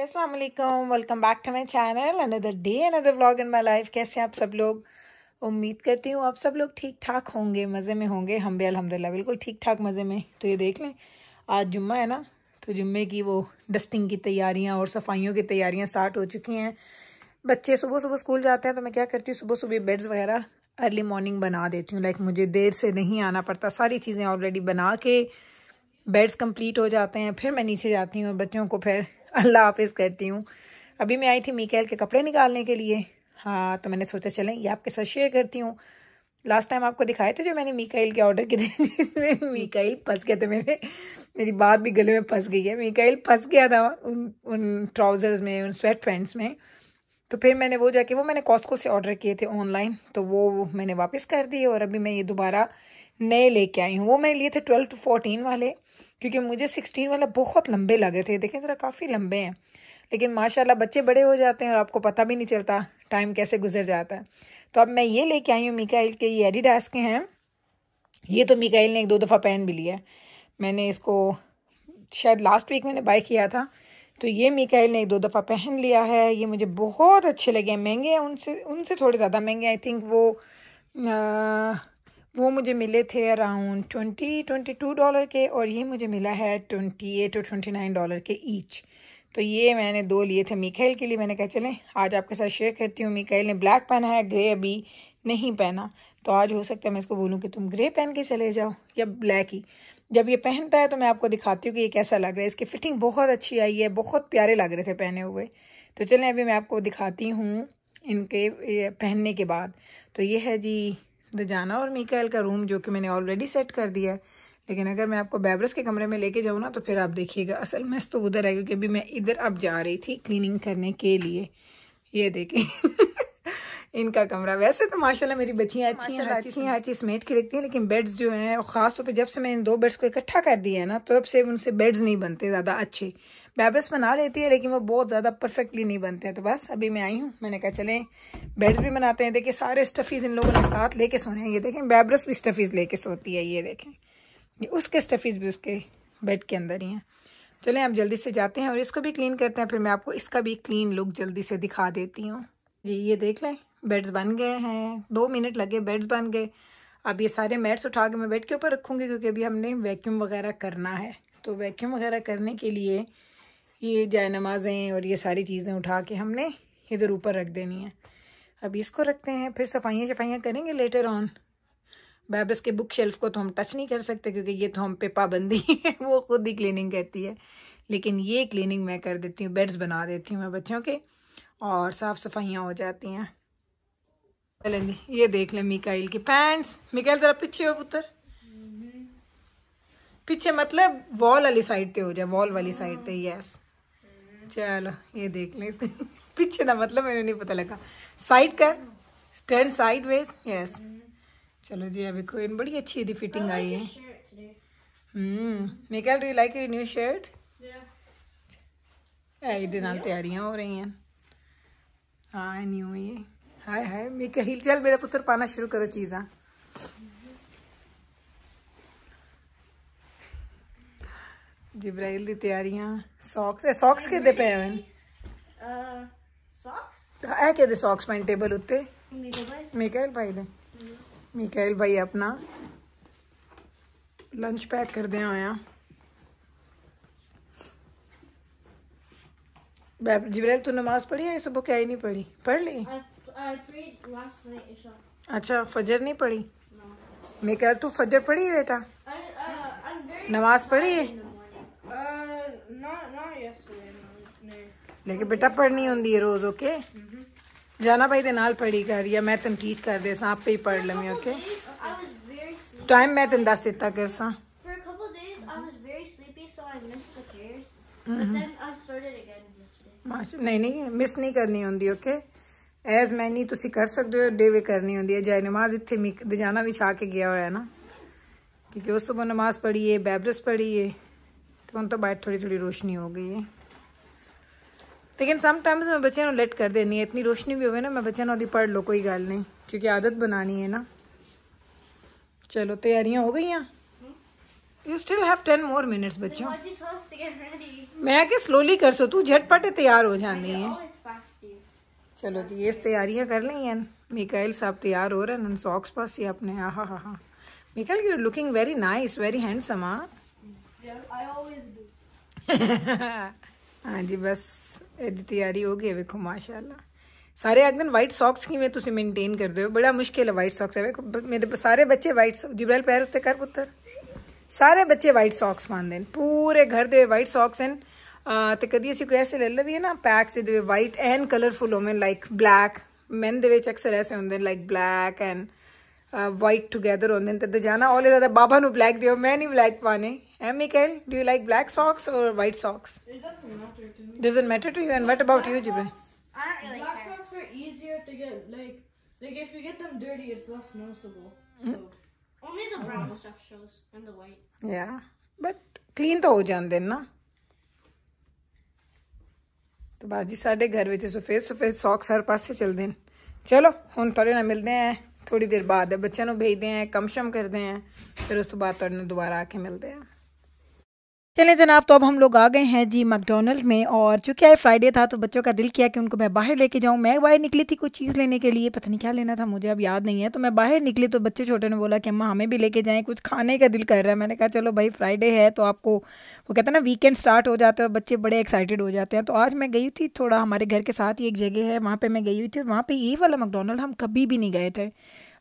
अस्सलाम वालेकुम, welcome back to my channel. Another day another vlog in my life. कैसे हैं आप सब लोग? उम्मीद करती हूँ आप सब लोग ठीक ठाक होंगे, मज़े में होंगे। हम भी अल्हम्दुलिल्लाह बिल्कुल ठीक ठाक मज़े में। तो ये देख लें, आज जुम्मा है ना, तो जुम्मे की वो डस्टिंग की तैयारियाँ और सफाइयों की तैयारियाँ स्टार्ट हो चुकी हैं। बच्चे सुबह सुबह स्कूल जाते हैं तो मैं क्या करती हूँ, सुबह सुबह बेड्स वगैरह अर्ली मॉर्निंग बना देती हूँ। लाइक मुझे देर से नहीं आना पड़ता, सारी चीज़ें ऑलरेडी बना के बेड्स कंप्लीट हो जाते हैं। फिर मैं नीचे जाती हूँ और बच्चों को फिर अल्लाह हाफिज़ करती हूँ। अभी मैं आई थी मीकाइल के कपड़े निकालने के लिए। हाँ, तो मैंने सोचा चलें ये आपके साथ शेयर करती हूँ। लास्ट टाइम आपको दिखाए थे जो मैंने मीकाइल के ऑर्डर किए थे, जिसमें मीकाइल फंस गए थे। मेरी बात भी गले में फंस गई है। मीकाइल फंस गया था उन ट्राउज़र्स में, उन स्वेट पैंट्स में। तो फिर मैंने वो जाके मैंने कॉस्को से ऑर्डर किए थे ऑनलाइन, तो वो मैंने वापस कर दिए और अभी मैं ये दोबारा नए लेके आई हूँ। वो मैंने लिए थे 12 to 14 वाले, क्योंकि मुझे 16 वाला बहुत लंबे लगे थे। देखें ज़रा, काफ़ी लंबे हैं, लेकिन माशाल्लाह बच्चे बड़े हो जाते हैं और आपको पता भी नहीं चलता टाइम कैसे गुजर जाता है। तो अब मैं ये लेके आई हूँ मीकाइल के, ये एडिडास के हैं। ये तो मीकाइल ने 1-2 दफ़ा पहन भी लिया है। मैंने इसको शायद लास्ट वीक मैंने बाय किया था, तो ये मीकाइल ने 1-2 दफ़ा पहन लिया है। ये मुझे बहुत अच्छे लगे। महंगे हैं, उनसे थोड़े ज़्यादा महंगे। आई थिंक वो मुझे मिले थे अराउंड $22 के, और ये मुझे मिला है $28 और $29 के ईच। तो ये मैंने 2 लिए थे मीकाइल के लिए। मैंने कहा चलें आज आपके साथ शेयर करती हूँ। मीकाइल ने ब्लैक पहना है, ग्रे अभी नहीं पहना, तो आज हो सकता है मैं इसको बोलूँ कि तुम ग्रे पहन के चले जाओ या ब्लैक ही। जब ये पहनता है तो मैं आपको दिखाती हूँ कि ये कैसा लग रहा है। इसकी फिटिंग बहुत अच्छी आई है, बहुत प्यारे लग रहे थे पहने हुए। तो चलें अभी मैं आपको दिखाती हूँ इनके पहनने के बाद। तो ये है जी दजाना और मीकाइल का रूम, जो कि मैंने ऑलरेडी सेट कर दिया है। लेकिन अगर मैं आपको बैबरस के कमरे में लेके जाऊँ ना, तो फिर आप देखिएगा असल मेस तो उधर है, क्योंकि अभी मैं इधर अब जा रही थी क्लीनिंग करने के लिए। ये देखें इनका कमरा। वैसे तो माशाल्लाह मेरी बच्चियाँ अच्छी हैं, हर चीज़ समेट के रखती हैं, लेकिन बेड्स जो हैं ख़ास तौर पे जब से मैंने इन 2 बेड्स को इकट्ठा कर दिया है ना, तब से उनसे बेड्स नहीं बनते ज़्यादा अच्छे। बैबरस बना लेती है, लेकिन वो बहुत ज़्यादा परफेक्टली नहीं बनते हैं। तो बस अभी मैं आई हूँ, मैंने कहा चलें बेड्स भी बनाते हैं। देखिए सारे स्टफ़ीज़ इन लोगों ने साथ लेके सोने हैं। ये देखें बैबरस भी स्टफ़ीज़ लेके सोती है। ये देखें, ये उसके स्टफ़ीज़ भी उसके बेड के अंदर ही हैं। चलें अब जल्दी से जाते हैं और इसको भी क्लीन करते हैं, फिर मैं आपको इसका भी क्लीन लुक जल्दी से दिखा देती हूँ जी। ये देख लें, बेड्स बन गए हैं, 2 मिनट लगे, बेड्स बन गए। अब ये सारे मैट्स उठा के मैं बेड के ऊपर रखूँगी, क्योंकि अभी हमने वैक्यूम वगैरह करना है। तो वैक्यूम वगैरह करने के लिए ये जाए नमाज़ें और ये सारी चीज़ें उठा के हमने इधर ऊपर रख देनी है। अभी इसको रखते हैं, फिर सफाइयाँ करेंगे लेटर ऑन। बैबरस के बुक शेल्फ को तो हम टच नहीं कर सकते, क्योंकि ये तो हम पे पाबंदी है, वो खुद ही क्लीनिंग करती है। लेकिन ये क्लीनिंग मैं कर देती हूँ, बेड्स बना देती हूँ मैं बच्चों के, और साफ़ सफाइयाँ हो जाती हैं। चलें जी, ये देख लें मीकाइल की पैंट्स। मीकाइल ज़रा पीछे हो पुत्र, पीछे मतलब वॉल वाली साइड पे हो जाए, वॉल वाली साइड पे। यस, चलो ये देख लें इसके पीछे ना, मतलब मैंने नहीं पता लगा। साइड कर, स्टैंड साइड वेज। यस, चलो जी। अभी कोई बड़ी अच्छी दी फिटिंग आई है। Mikail, do you like your new shirt? ਇਹਦੇ ਨਾਲ ਤਿਆਰੀਆਂ हो रही हैं। हाँ न्यू ये हाय हाय मीकाइल, चल मेरा पुत्र पाना शुरू करो चीज़ा। जिब्राइल दी तैयारियां। सॉक्स किदे पे हैं? है कि सॉक्स पाइन टेबल उत्ते मीकाइल भाई दे। मीकाइल भाई अपना लंच पैक कर दे होया। जिब्राइल तू नमाज पढ़ी है सुबह? क्या ही नहीं पढ़ी? पढ़ ली? अच्छा, फजर नहीं पढ़ी? मीकाइल तू फजर पढ़ी है बेटा? नमाज पढ़ी है? लेकिन बेटा पढ़नी होंगी है रोज। ओके, जाना भाई दे नाल पढ़ी कर, या मैं तेन टीच कर दे सा, आप पे ही पढ़ लमी। ओके, टाइम मैं तेन दस दिता कर सा। नहीं मिस नहीं करनी होंगी। ओके, एज मैनी तुसी कर सकते हो, डे वे करनी होंगी है। जाए नमाज इतने दजाना भी छा के गया हुआ ना, क्योंकि उस सुबह नमाज पढ़ी है, बैबरस पढ़ी है, तो उन तो बाहर थोड़ी थोड़ी रोशनी हो गई है। लेकिन समटाइम्स मैं बच्चों लेट कर देनी है, इतनी रोशनी भी हो ना, मैं बच्चों ने पढ़ लो कोई गल नहीं, क्योंकि आदत बनानी है ना। चलो तैयारियां हो गई हैं, You still have 10 more minutes बच्चों. Why'd you tell us to get ready? मैं के स्लोली कर सो, तू झटपट तैयार हो जानी You're है. always fasting. चलो जी, ये तैयारियां कर ली हैं. मिकाइल साहब तैयार हो रहे हैं उन सॉक्स पास ही अपने. हाँ. Mikail, you're looking very nice, very handsome, हाँ. Yeah, I always do. हाँ जी, बस ਇਹਦੀ ਤਿਆਰੀ ਹੋ ਗਈ ਵੇਖੋ माशाल्लाह. सारे एकदम वाइट सॉक्स किवें तुसी मेंटेन करदे हो? बड़ा मुश्किल है वाइट सॉक्स. ਵੇਖੋ मेरे सारे बच्चे वाइट जिब्राइल पैर उत्ते कर पुत्तर. सारे बच्चे वाइट सॉक्स पांदे न, पूरे घर दे वाइट सॉक्स हैं. ते कदी असी कोई ऐसे ले लवी ना PACS they white and colourful होवे लाइक ब्लैक. मैन दे विच अक्सर ऐसे होंदे like black and white together होंदे न. ते जाना ओले ज़्यादा बाबा नु ब्लैक दियो, मैं नहीं ब्लैक पाने. है Mikail, do you like black socks or white socks? It doesn't matter to me. Doesn't matter to you. And what about you, Jibril? I don't really Black socks are easier to get. Like if you get them dirty, it's less noticeable. So only the brown stuff shows and the white. Yeah, but clean तो हो जाते ना. तो बस जी साढ़े घर में सफेद सॉक्स हर पास से चलते हैं. चलो हम थोड़े ना मिलते हैं थोड़ी देर बाद. बच्चों को भेजते हैं, कम शम करते हैं, फिर उस तो बाद थोड़े दोबारा आके मिलते हैं. चलें जनाब, तो अब हम लोग आ गए हैं जी मैकडोनल्ड में. और चूँकि आज फ्राइडे था तो बच्चों का दिल किया कि उनको मैं बाहर लेके जाऊँ. मैं बाहर निकली थी कुछ चीज़ लेने के लिए, पता नहीं क्या लेना था मुझे अब याद नहीं है. तो मैं बाहर निकली तो बच्चे छोटे ने बोला कि अम्मा हमें भी लेके जाएं, कुछ खाने का दिल कर रहा है. मैंने कहा चलो भाई फ्राइडे है तो आपको वो कहते हैं ना वीकेंड स्टार्ट हो जाता है और बच्चे बड़े एक्साइटेड हो जाते हैं. तो आज मैं गई थी थोड़ा, हमारे घर के साथ ही एक जगह है वहाँ पर मैं गई हुई थी. और वहाँ पर ये वाला मैकडोनल्ड हम कभी भी नहीं गए थे.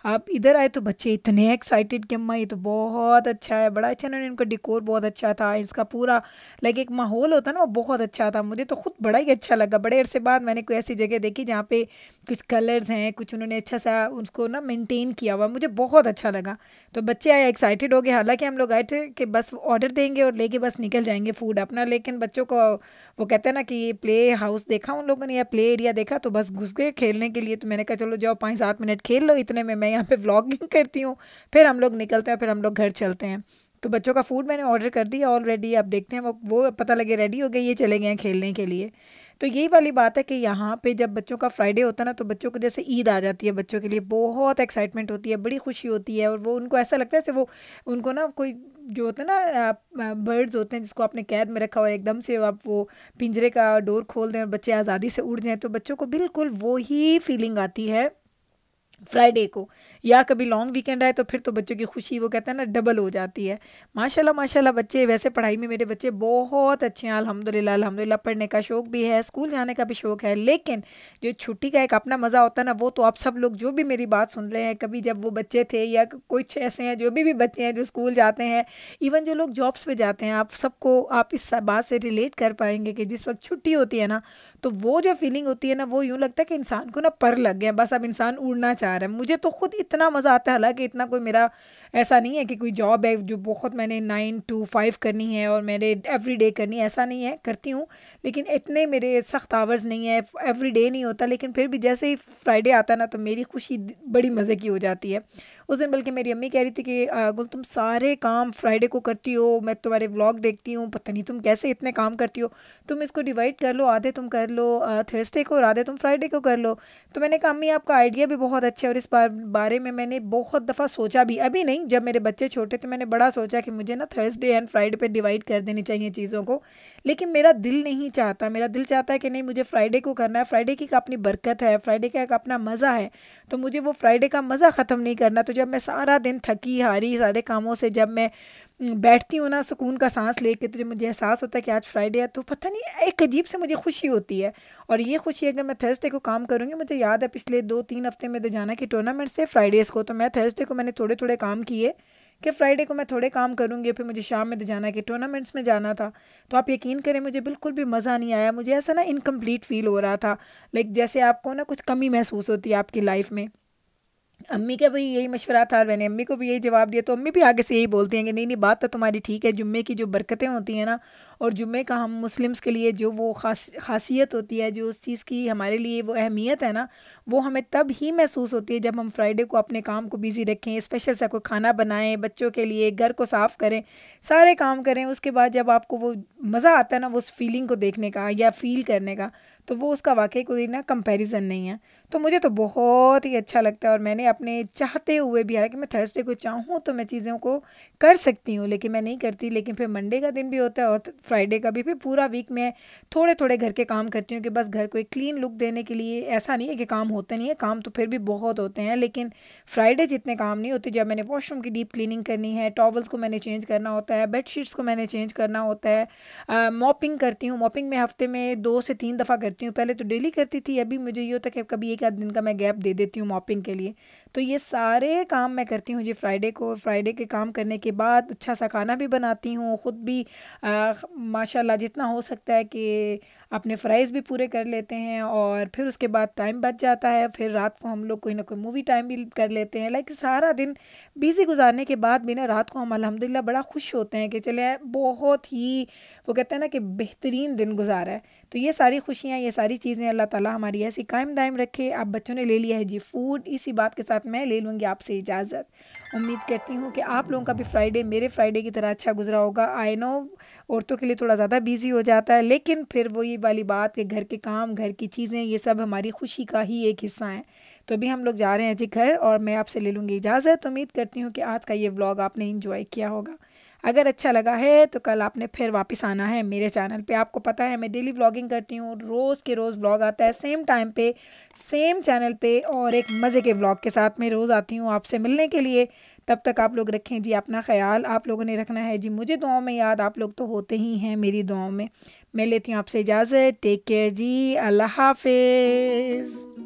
आप इधर आए तो बच्चे इतने एक्साइटेड कि अम्मा ये तो बहुत अच्छा है, बड़ा अच्छा. उन्होंने, इनका डिकोर बहुत अच्छा था, इसका पूरा लाइक एक माहौल होता है ना वो बहुत अच्छा था. मुझे तो खुद बड़ा ही अच्छा लगा. बड़े अरसे बाद मैंने कोई ऐसी जगह देखी जहाँ पे कुछ कलर्स हैं, कुछ उन्होंने अच्छा सा उसको ना मेंटेन किया हुआ. मुझे बहुत अच्छा लगा. तो बच्चे आए एक्साइटेड हो गए. हालांकि हम लोग आए थे कि बस ऑर्डर देंगे और लेके बस निकल जाएंगे फूड अपना. लेकिन बच्चों को वो कहते हैं ना कि ये प्ले हाउस देखा उन लोगों ने या प्ले एरिया देखा तो बस घुस गए खेलने के लिए. तो मैंने कहा चलो जाओ 5-7 मिनट खेल लो, इतने में मैं यहाँ पे व्लॉगिंग करती हूँ, फिर हम लोग निकलते हैं, फिर हम लोग घर चलते हैं. तो बच्चों का फूड मैंने ऑर्डर कर दिया ऑलरेडी. अब देखते हैं वो पता लगे रेडी हो गए, ये चले गए हैं खेलने के लिए. तो यही वाली बात है कि यहाँ पे जब बच्चों का फ्राइडे होता है ना तो बच्चों को जैसे ईद आ जाती है, बच्चों के लिए बहुत एक्साइटमेंट होती है, बड़ी खुशी होती है. और वो उनको ऐसा लगता है जैसे वो उनको ना कोई जो होता है ना बर्ड्स होते हैं जिसको आपने कैद में रखा और एकदम से आप वो पिंजरे का डोर खोल दें और बच्चे आज़ादी से उड़ जाएँ. तो बच्चों को बिल्कुल वो ही फीलिंग आती है फ्राइडे को. या कभी लॉन्ग वीकेंड आए तो फिर तो बच्चों की खुशी वो कहते हैं ना डबल हो जाती है. माशाल्लाह बच्चे वैसे पढ़ाई में मेरे बच्चे बहुत अच्छे हैं अल्हम्दुलिल्लाह. पढ़ने का शौक़ भी है, स्कूल जाने का भी शौक़ है. लेकिन जो छुट्टी का एक अपना मज़ा होता है ना वो तो आप सब लोग जो भी मेरी बात सुन रहे हैं, कभी जब वो बच्चे थे या कुछ ऐसे हैं जो भी बच्चे हैं जो स्कूल जाते हैं, इवन जो लोग जॉब्स पे जाते हैं, आप सबको आप इस बात से रिलेट कर पाएंगे कि जिस वक्त छुट्टी होती है ना तो वो जो फीलिंग होती है ना वो यूँ लगता है कि इंसान को ना पर लग गया, बस अब इंसान उड़ना चाह रहा है. मुझे तो खुद इतना मज़ा आता है. हालांकि इतना कोई मेरा ऐसा नहीं है कि कोई जॉब है जो बहुत मैंने 9 to 5 करनी है और मेरे एवरी डे करनी है, ऐसा नहीं है. करती हूँ लेकिन इतने मेरे सख्त आवर्स नहीं है, एवरी डे नहीं होता. लेकिन फिर भी जैसे ही फ्राइडे आता है ना तो मेरी खुशी बड़ी मज़े की हो जाती है. उस दिन बल्कि मेरी अम्मी कह रही थी कि गुल तुम सारे काम फ्राइडे को करती हो, मैं तुम्हारे व्लॉग देखती हूँ, पता नहीं तुम कैसे इतने काम करती हो, तुम इसको डिवाइड कर लो, आधे तुम कर लो थर्सडे को और आधे तुम फ्राइडे को कर लो. तो मैंने कहा अम्मी आपका आइडिया भी बहुत अच्छा है और इस बारे में मैंने बहुत दफ़ा सोचा भी. अभी नहीं, जब मेरे बच्चे छोटे थे मैंने बड़ा सोचा कि मुझे ना थर्सडे एंड फ्राइडे पे डिवाइड कर देनी चाहिए चीज़ों को. लेकिन मेरा दिल नहीं चाहता. मेरा दिल चाहता है कि नहीं मुझे फ्राइडे को करना है. फ्राइडे की अपनी बरकत है, फ्राइडे का एक अपना मज़ा है, तो मुझे वो फ्राइडे का मज़ा ख़त्म नहीं करना. तो जब मैं सारा दिन थकी हारी सारे कामों से जब मैं बैठती हूँ ना सुकून का सांस लेके, तो जब मुझे एहसास होता है कि आज फ्राइडे है तो पता नहीं एक अजीब से मुझे खुशी होती है. और ये खुशी अगर मैं थर्सडे को काम करूँगी, मुझे याद है पिछले 2-3 हफ्ते में जाना कि टूर्नामेंट्स थे फ्राइडेज़ को, तो मैं थर्सडे को मैंने थोड़े थोड़े काम किए कि फ्राइडे को मैं थोड़े काम करूँगी, फिर मुझे शाम में जाना कि टूर्नामेंट्स में जाना था. तो आप यकीन करें मुझे बिल्कुल भी मज़ा नहीं आया. मुझे ऐसा ना इनकम्प्लीट फ़ील हो रहा था, लाइक जैसे आपको ना कुछ कमी महसूस होती है आपकी लाइफ में. अम्मी का भी यही मशवरा था और मैंने अम्मी को भी यही जवाब दिया. तो अम्मी भी आगे से यही बोलती हैं कि नहीं बात तो तुम्हारी ठीक है, जुम्मे की जो बरकतें होती हैं ना और जुम्मे का हम मुस्लिम्स के लिए जो वो खासियत होती है, जो उस चीज़ की हमारे लिए वो अहमियत है ना, वो हमें तब ही महसूस होती है जब हम फ्राइडे को अपने काम को बिज़ी रखें, स्पेशल सा कोई खाना बनाएं बच्चों के लिए, घर को साफ़ करें, सारे काम करें. उसके बाद जब आपको वो मज़ा आता है ना वो उस फीलिंग को देखने का या फ़ील करने का, तो वो उसका वाकई कोई ना कंपैरिजन नहीं है। तो मुझे तो बहुत ही अच्छा लगता है और मैंने अपने चाहते हुए भी, हालांकि मैं थर्सडे को चाहूँ तो मैं चीज़ों को कर सकती हूँ लेकिन मैं नहीं करती। लेकिन फिर मंडे का दिन भी होता है और फ्राइडे का भी, फिर पूरा वीक में थोड़े थोड़े घर के काम करती हूँ कि बस घर को एक क्लीन लुक देने के लिए। ऐसा नहीं है कि काम होते नहीं है, काम तो फिर भी बहुत होते हैं, लेकिन फ्राइडे जितने काम नहीं होते। जब मैंने वॉशरूम की डीप क्लीनिंग करनी है, टॉवल्स को मैंने चेंज करना होता है, बेडशीट्स को मैंने चेंज करना होता है, मॉपिंग करती हूँ। मॉपिंग में हफ्ते में 2 से 3 दफ़ा करती हूँ, पहले तो डेली करती थी, अभी मुझे ये होता है कि कभी एक आध दिन का मैं गैप दे देती हूँ मॉपिंग के लिए। तो ये सारे काम मैं करती हूँ जी फ्राइडे को। फ्राइडे के काम करने के बाद अच्छा सा खाना भी बनाती हूँ ख़ुद भी, माशाल्लाह जितना हो सकता है कि अपने फ़राइज़ भी पूरे कर लेते हैं। और फिर उसके बाद टाइम बच जाता है, फिर रात को हम लोग कोई ना कोई मूवी टाइम भी कर लेते हैं। लाइक सारा दिन बिज़ी गुजारने के बाद भी ना रात को हम अल्हम्दुलिल्लाह बड़ा खुश होते हैं कि चले बहुत ही, वो कहते हैं ना कि बेहतरीन दिन गुजारा है। तो ये सारी खुशियाँ, ये सारी चीज़ें अल्लाह ताला हमारी ऐसी कायम दायम रखे। आप बच्चों ने ले लिया है जी फूड, इसी बात के साथ मैं ले लूँगी आपसे इजाज़त। उम्मीद करती हूँ कि आप लोगों का भी फ्राइडे मेरे फ्राइडे की तरह अच्छा गुजरा होगा। आई नो औरतों के लिए थोड़ा ज़्यादा बिजी हो जाता है, लेकिन फिर वही वाली बात कि घर के काम, घर की चीज़ें, ये सब हमारी खुशी का ही एक हिस्सा है। तो अभी हम लोग जा रहे हैं जी घर और मैं आपसे ले लूँगी इजाज़त। उम्मीद करती हूँ कि आज का ये व्लॉग आपने इंजॉय किया होगा। अगर अच्छा लगा है तो कल आपने फिर वापस आना है मेरे चैनल पे। आपको पता है मैं डेली व्लॉगिंग करती हूँ, रोज़ के रोज़ व्लॉग आता है सेम टाइम पे सेम चैनल पे और एक मज़े के व्लॉग के साथ मैं रोज़ आती हूँ आपसे मिलने के लिए। तब तक आप लोग रखें जी अपना ख्याल, आप लोगों ने रखना है जी मुझे दुआओं में याद। आप लोग तो होते ही हैं मेरी दुआओं में। मैं लेती हूँ आपसे इजाज़त। टेक केयर जी, अल्लाह हाफिज़।